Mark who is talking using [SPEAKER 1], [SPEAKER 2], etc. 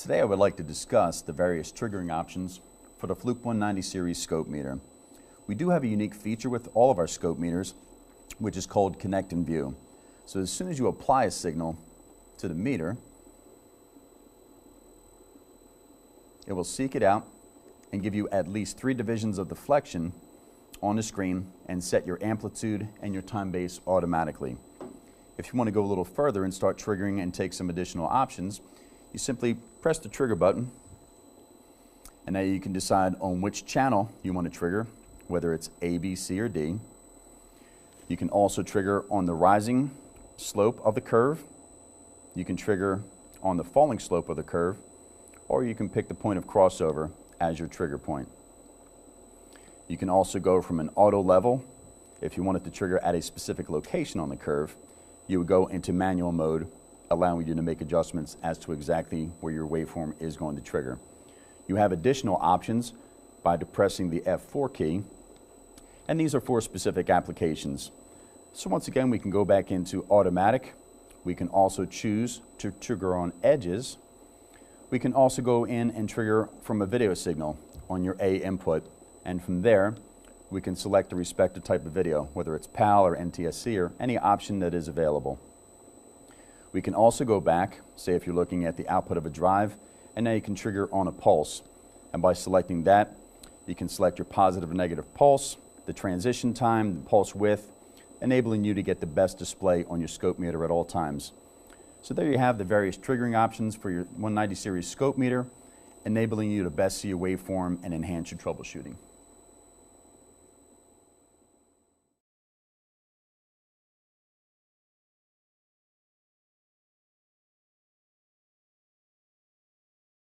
[SPEAKER 1] Today I would like to discuss the various triggering options for the Fluke 190 series scope meter. We do have a unique feature with all of our scope meters, which is called Connect and View. So as soon as you apply a signal to the meter, it will seek it out and give you at least 3 divisions of deflection on the screen and set your amplitude and your time base automatically. If you want to go a little further and start triggering and take some additional options, you simply press the trigger button, and now you can decide on which channel you want to trigger, whether it's A, B, C, or D. You can also trigger on the rising slope of the curve. You can trigger on the falling slope of the curve, or you can pick the point of crossover as your trigger point. You can also go from an auto level. If you wanted to trigger at a specific location on the curve, you would go into manual mode, allowing you to make adjustments as to exactly where your waveform is going to trigger. You have additional options by depressing the F4 key, and these are for specific applications. So once again, we can go back into automatic. We can also choose to trigger on edges. We can also go in and trigger from a video signal on your A input, and from there we can select the respective type of video, whether it's PAL or NTSC or any option that is available. We can also go back, say if you're looking at the output of a drive, and now you can trigger on a pulse. And by selecting that, you can select your positive or negative pulse, the transition time, the pulse width, enabling you to get the best display on your scope meter at all times. So there you have the various triggering options for your 190 series scope meter, enabling you to best see your waveform and enhance your troubleshooting.